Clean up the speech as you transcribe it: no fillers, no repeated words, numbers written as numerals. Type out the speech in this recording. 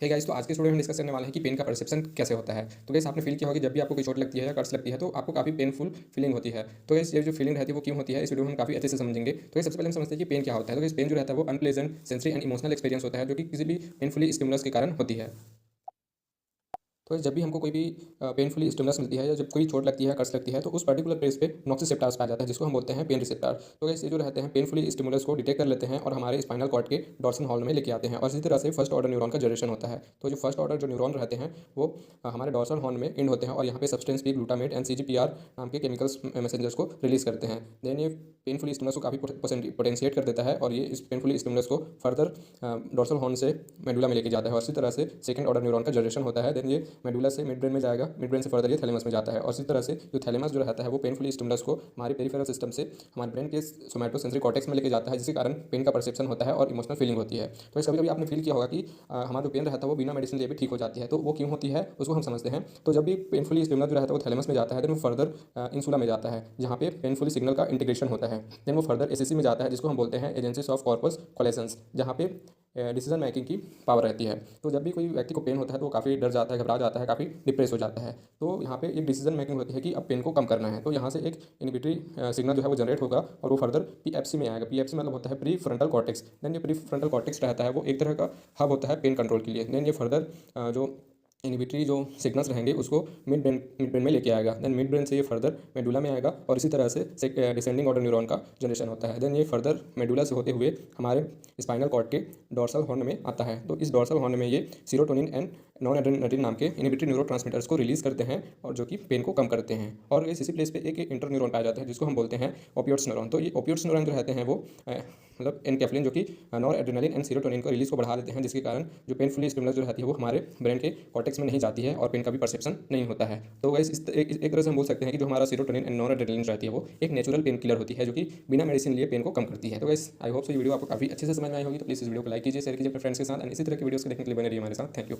Hey guys, तो आज के स्टूडियो में डिस्कस करने वाले हैं कि पेन का परसेप्शन कैसे होता है। तो गाइस, आपने फील किया होगा कि जब भी आपको कोई चोट लगती है या कर्स लगती है तो आपको काफ़ी पेनफुल फीलिंग होती है। तो गाइस, ये जो फीलिंग रहती है वो क्यों होती है, इस वीडियो में हम काफ़ी अच्छे से समझेंगे। तो गाइस, सबसे पहले हम समझते हैं कि पेन क्या होता है। तो गाइस, पेन जो रहता है वो unpleasant sensory and emotional experience होता है, जो कि किसी भी पेनफुली स्टिमुलस के कारण होती है। तो जब भी हमको कोई भी पेनफुली स्टिमुलस मिलती है या जब कोई चोट लगती है, कर्स लगती है, तो उस पर्टिकुलर प्लेस पे नोक्सिसेप्टार्स पाया जाता है, जिसको हम बोलते हैं पेन रिसेप्टर। तो गाइस, ये जो रहते हैं पेनफुली स्टिमुलस को डिटेक्ट कर लेते हैं और हमारे स्पाइनल कॉर्ड के डॉर्सल हॉर्न में लेके आते हैं, और इसी तरह से फर्स्ट ऑर्डर न्यूरॉन का जनरेशन होता है। तो जो फर्स्ट ऑर्डर जो न्यूरॉन रहते हैं वो हमारे डॉर्सल हॉर्न में इंड होते हैं, और यहाँ पे सब्सटेंस भी ग्लूटामेट एंड CGPR नाम के केमिकल्स मैसेंजर्स को रिलीज करते हैं। देन ये पेनफुली स्टिमुलस को काफ़ी पोटेंशिएट कर देता है, और ये इस पेनफुली स्टिमुलस को फर्दर डॉर्सल हॉर्न से मेडुला में लेके जाता है, और इसी तरह से सेकंड ऑर्डर न्यूरॉन का जनरेशन होता है। देन ये मेडुला से मिड ब्रेन में जाएगा, मिड ब्रेन से फर्दर ये थैलेमस में जाता है, और इसी तरह से जो थैलेमस जो रहता है वो पेनफुली स्टिमुलस को हमारे पेरिफेरल सिस्टम से हमारे ब्रेन के सोमैटोसेंसरी कॉर्टेक्स में लेके जाता है, जिसके कारण पेन का परसेप्शन होता है और इमोशनल फीलिंग होती है। तो इस कभी कभी आपने फील किया होगा कि हमारा जो पेन रहता है वो बिना मेडिसिन लिए भी ठीक हो जाती है। तो वो क्यों होती है उसको हम समझते हैं। तो जब भी पेनफुली स्टिमुलस जो रहता है वो थैलेमस में जाता है, देन वो फर्दर इंसुला में जाता है, जहाँ पे पेनफुली सिग्नल का इंटीग्रेशन होता है। देन वो फर्दर ACC में जाता है, जिसको हम बोलते हैं एजेंसीज ऑफ कॉर्पस कोलेसेंस, जहाँ पे डिसीजन मेकिंग की पावर रहती है। तो जब भी कोई व्यक्ति को पेन होता है तो वो काफ़ी डर जाता है, घबरा जाता है, काफ़ी डिप्रेस हो जाता है। तो यहाँ पे एक डिसीजन मेकिंग होती है कि अब पेन को कम करना है, तो यहाँ से एक इनहिबिटरी सिग्नल जो है वो जनरेट होगा, और वो फर्दर PFC में आएगा। PFC मतलब होता है प्री फ्रंटल कॉर्टेक्स। देन ये प्री फ्रंटल कॉर्टेक्स रहता है वो एक तरह का हब होता है पेन कंट्रोल के लिए। देन ये फर्दर जो इनहिबिटरी जो सिग्नल्स रहेंगे उसको मिड ब्रेन में लेके आएगा। देन मिड ब्रेन से ये फर्दर मेडुला में आएगा, और इसी तरह से डिसेंडिंग ऑर्डर न्यूरॉन का जनरेशन होता है। देन ये फर्दर मेडुला से होते हुए हमारे स्पाइनल कॉर्ड के डॉर्सल हॉर्न में आता है। तो इस डॉर्सल हॉर्न में ये सीरोटोनिन एंड नॉन एड्रेनालिन नाम के इनहिबिटरी न्यूरोट्रांसमीटर्स को रिलीज करते हैं, और जो कि पेन को कम करते हैं। और इसी प्लेस पे एक इंटर न्यूरॉन पाया जाता है, जिसको हम बोलते हैं ओपियोइड्स न्यूरॉन। तो ये ओपियोइड्स न्यूरॉन जो रहते हैं वो मतलब एनकेफ्लिन, जो कि नॉन एड्रेनालिन एंड सीरोटोनिन को रिलीज को बढ़ा देते हैं, जिसके कारण जो पेनफुली स्टिमुलस जो रहती है वो हमारे ब्रेन के कॉर्टेक्स में नहीं जाती है और पेन का भी परसेप्शन नहीं होता है। तो गाइस, एक तरह से हम बोल सकते हैं कि जो हमारा सीरोटोनिन एंड नॉन एड्रेनालिन रहती है वो एक नेचुरल पेन किलर होती है, जो कि बिना मेडिसिन लिए पेन को कम करती है। तो गाइस, आई होप सो ये वीडियो आपको काफ़ी अच्छे से समझ में आई होगी। तो प्लीज़ इस वीडियो को लाइक कीजिए, शेयर कीजिए अपने फ्रेंड्स के साथ, एंड इसी तरह की वीडियोस को देखने के लिए बने रहिए हमारे साथ। Thank you.